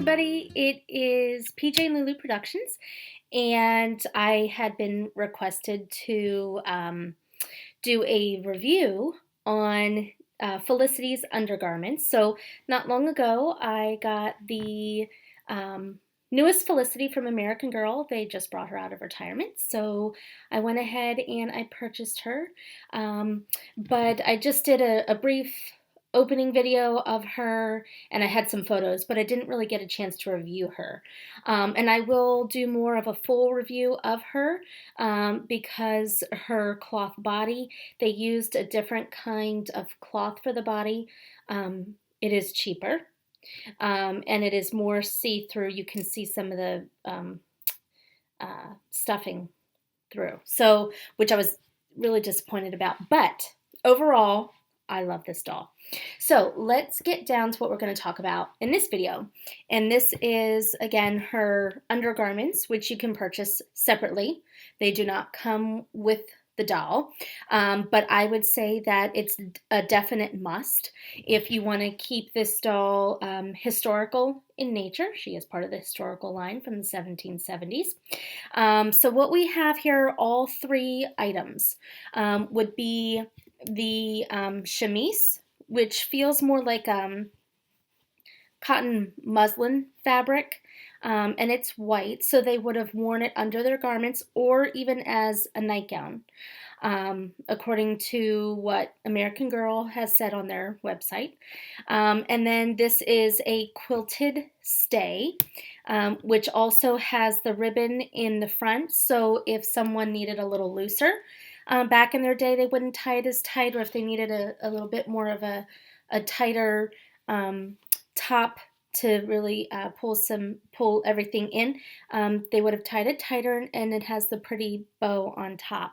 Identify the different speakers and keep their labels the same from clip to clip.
Speaker 1: everybody, it is PJ and Lulu Productions, and I had been requested to do a review on Felicity's Undergarments. So not long ago, I got the newest Felicity from American Girl. They just brought her out of retirement, so I went ahead and I purchased her. But I just did a brief opening video of her, and I had some photos, but I didn't really get a chance to review her. And I will do more of a full review of her because her cloth body, they used a different kind of cloth for the body. It is cheaper, and it is more see-through. You can see some of the stuffing through, so which I was really disappointed about. But overall, I love this doll. So let's get down to what we're going to talk about in this video. And this is, again, her undergarments, which you can purchase separately. They do not come with the doll, but I would say that it's a definite must if you want to keep this doll historical in nature. She is part of the historical line from the 1770s. So what we have here, all three items, would be the chamise, which feels more like cotton muslin fabric, and it's white, so they would have worn it under their garments or even as a nightgown, according to what American Girl has said on their website. And then this is a quilted stay, which also has the ribbon in the front, so if someone needed a little looser, back in their day, they wouldn't tie it as tight, or if they needed a little bit more of a tighter top to really pull everything in, they would have tied it tighter, and it has the pretty bow on top.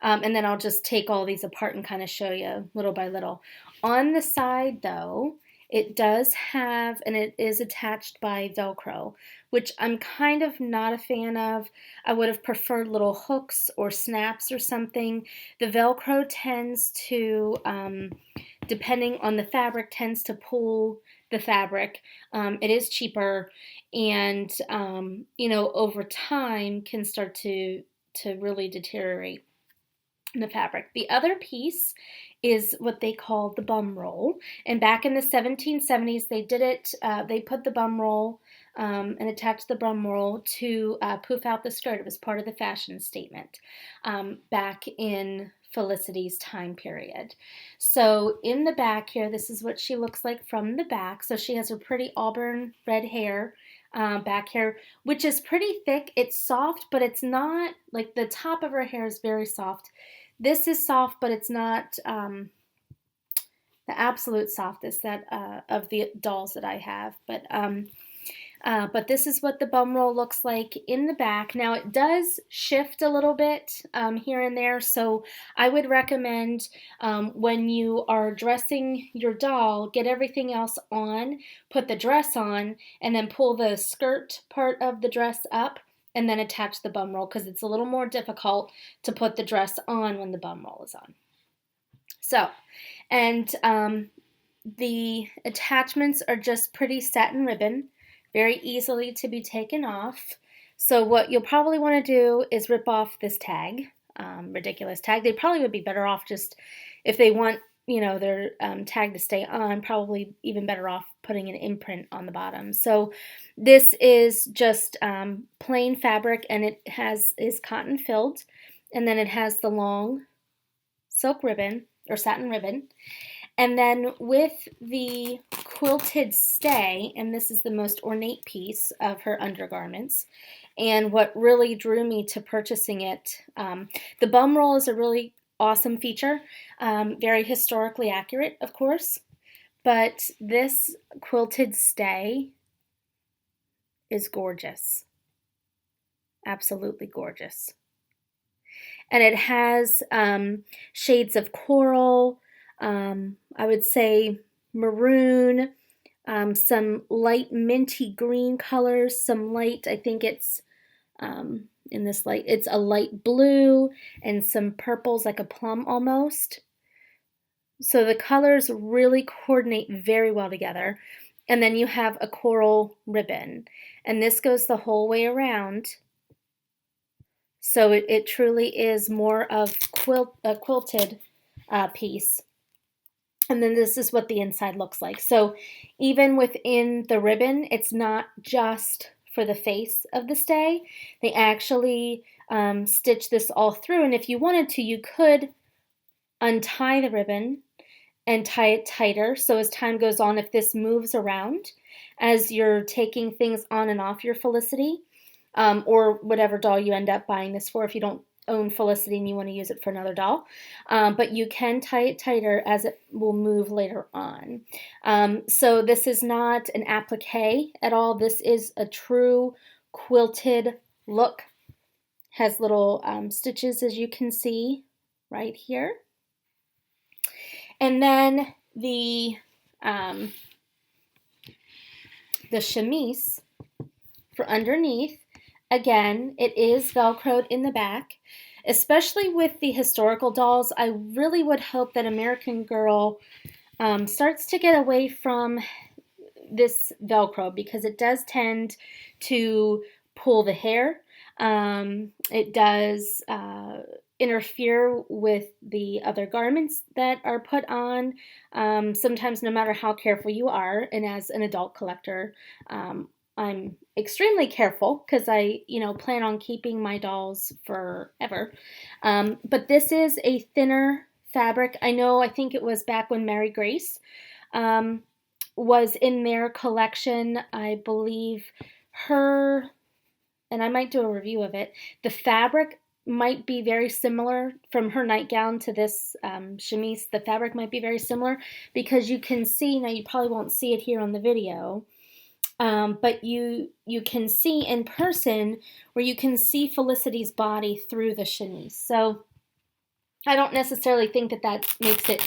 Speaker 1: And then I'll just take all these apart and kind of show you little by little. On the side, though, it does have, and it is attached by Velcro, which I'm kind of not a fan of. I would have preferred little hooks or snaps or something. The Velcro tends to, depending on the fabric, tends to pull the fabric. It is cheaper, and over time can start to really deteriorate the fabric. The other piece is what they call the bum roll, and back in the 1770s they did it. They put the bum roll and attached the bum roll to poof out the skirt. It was part of the fashion statement back in Felicity's time period. So in the back here, this is what she looks like from the back. So she has her pretty auburn red hair back here, which is pretty thick. It's soft, but it's not, like, the top of her hair is very soft. This is soft, but it's not the absolute softest that of the dolls that I have. But this is what the bum roll looks like in the back. Now it does shift a little bit here and there, so I would recommend when you are dressing your doll, get everything else on, put the dress on, and then pull the skirt part of the dress up, and then attach the bum roll, because it's a little more difficult to put the dress on when the bum roll is on. So, and the attachments are just pretty satin ribbon, very easily to be taken off. So what you'll probably want to do is rip off this tag, ridiculous tag. They probably would be better off just, if they want, their tag to stay on, probably even better off putting an imprint on the bottom. So this is just plain fabric, and it is cotton filled, and then it has the long silk ribbon or satin ribbon. And then with the quilted stay, and this is the most ornate piece of her undergarments, and what really drew me to purchasing it, the bum roll is a really awesome feature, very historically accurate, of course, but this quilted stay is gorgeous, absolutely gorgeous. And it has shades of coral, I would say maroon, some light minty green colors, some light, I think it's in this light, it's a light blue, and some purples, like a plum almost. So the colors really coordinate very well together. And then you have a coral ribbon. And this goes the whole way around. So it truly is more of a quilted piece. And then this is what the inside looks like. So even within the ribbon, it's not just for the face of the stay. They actually stitch this all through. And if you wanted to, you could untie the ribbon and tie it tighter. So as time goes on, if this moves around as you're taking things on and off your Felicity, or whatever doll you end up buying this for, if you don't own Felicity and you want to use it for another doll, but you can tie it tighter as it will move later on. So this is not an applique at all. This is a true quilted look. Has little stitches, as you can see right here. And then the chamise for underneath, again, it is Velcroed in the back. Especially with the historical dolls, I really would hope that American Girl starts to get away from this Velcro, because it does tend to pull the hair. It does interfere with the other garments that are put on. Sometimes, no matter how careful you are, and as an adult collector, I'm extremely careful because I, plan on keeping my dolls forever. But this is a thinner fabric. I think it was back when Mary Grace was in their collection. I believe her, and I might do a review of it, the fabric might be very similar from her nightgown to this chamise. The fabric might be very similar because you can see, now you probably won't see it here on the video, but you can see in person where you can see Felicity's body through the chamise. So I don't necessarily think that makes it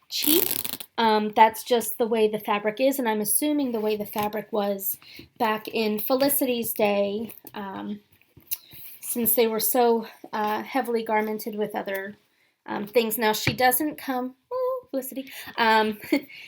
Speaker 1: cheap. That's just the way the fabric is, and I'm assuming the way the fabric was back in Felicity's day, since they were so heavily garmented with other things. Now, she doesn't come, Felicity,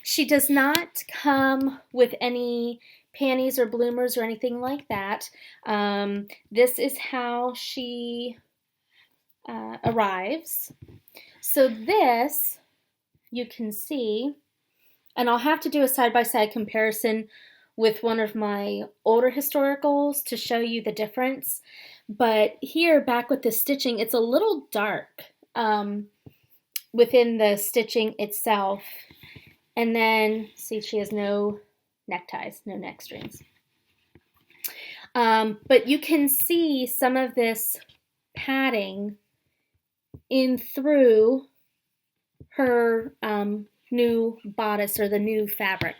Speaker 1: she does not come with any panties or bloomers or anything like that. This is how she arrives. So this, you can see, and I'll have to do a side-by-side comparison with one of my older historicals to show you the difference. But here, back with the stitching, it's a little dark within the stitching itself. And then, see, she has no neckties, no neck strings. But you can see some of this padding in through her new bodice, or the new fabric.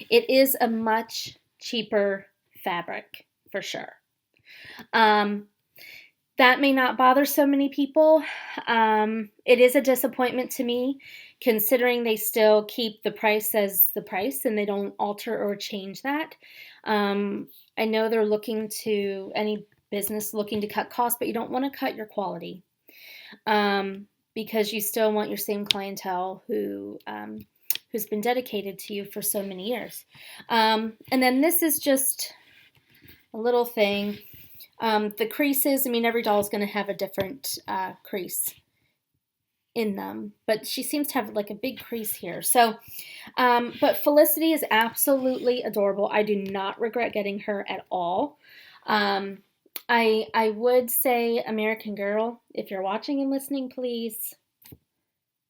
Speaker 1: It is a much cheaper fabric for sure. That may not bother so many people. It is a disappointment to me, considering they still keep the price as the price and they don't alter or change that. I know they're looking to, any business looking to cut costs, but you don't want to cut your quality. Because you still want your same clientele who's been dedicated to you for so many years. And then this is just a little thing. The creases, every doll is going to have a different crease in them, but she seems to have like a big crease here. So, but Felicity is absolutely adorable. I do not regret getting her at all. I would say, American Girl, if you're watching and listening, please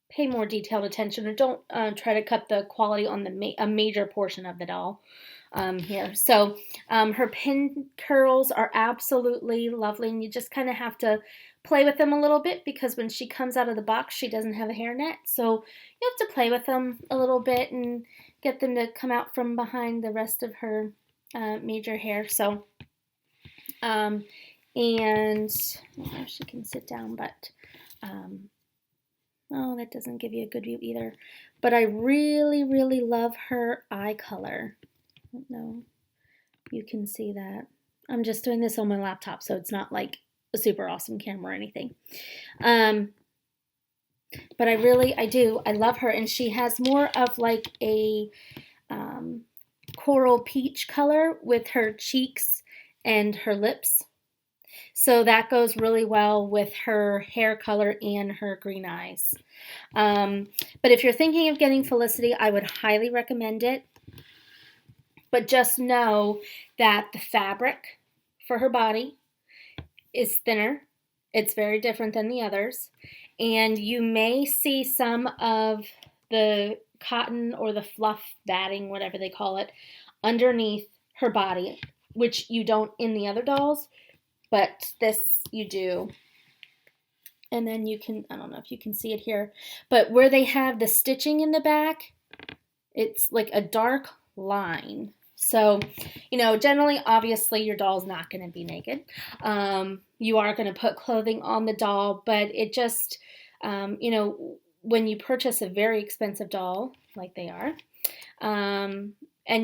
Speaker 1: pay more detailed attention, or don't try to cut the quality on a major portion of the doll here. So her pin curls are absolutely lovely, and you just kind of have to play with them a little bit, because when she comes out of the box, she doesn't have a hairnet. So you have to play with them a little bit and get them to come out from behind the rest of her major hair. So and I don't know if she can sit down, but oh, that doesn't give you a good view either. But I really, really love her eye color. I don't know if you can see that. I'm just doing this on my laptop, so it's not like a super awesome camera or anything. But I love her, and she has more of like a coral peach color with her cheeks and her lips. So that goes really well with her hair color and her green eyes. But if you're thinking of getting Felicity, I would highly recommend it. But just know that the fabric for her body is thinner. It's very different than the others. And you may see some of the cotton or the fluff batting, whatever they call it, underneath her body, which you don't in the other dolls, but this you do. And then you can, I don't know if you can see it here, but where they have the stitching in the back, it's like a dark line. So, generally, obviously, your doll's not going to be naked. You are going to put clothing on the doll, but it just, when you purchase a very expensive doll, like they are, and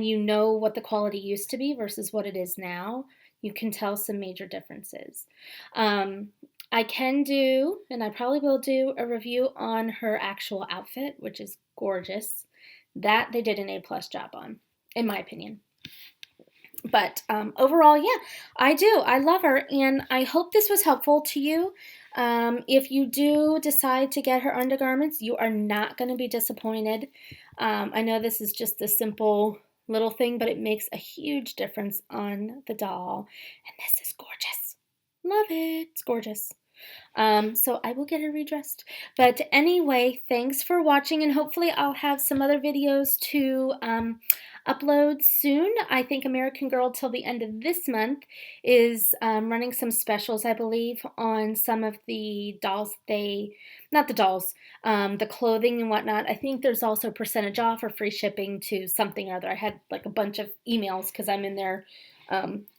Speaker 1: you know what the quality used to be versus what it is now, you can tell some major differences. I can do, and I probably will do, a review on her actual outfit, which is gorgeous. That they did an A+ job on, in my opinion. But overall, yeah, I do. I love her, and I hope this was helpful to you. If you do decide to get her undergarments, you are not going to be disappointed. I know this is just a simple little thing, but it makes a huge difference on the doll. And this is gorgeous. Love it. It's gorgeous. So I will get her redressed. But anyway, thanks for watching, and hopefully I'll have some other videos to upload soon. I think American Girl till the end of this month is running some specials, I believe, on some of the dolls. Not the dolls, the clothing and whatnot. I think there's also percentage off or free shipping to something or other. I had like a bunch of emails because I'm in their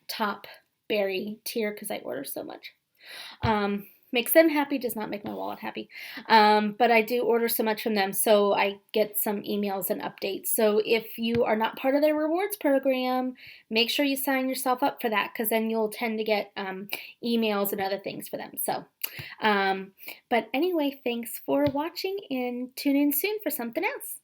Speaker 1: top berry tier because I order so much. Makes them happy, does not make my wallet happy. But I do order so much from them, so I get some emails and updates. So if you are not part of their rewards program, make sure you sign yourself up for that, because then you'll tend to get emails and other things for them. So, but anyway, thanks for watching, and tune in soon for something else.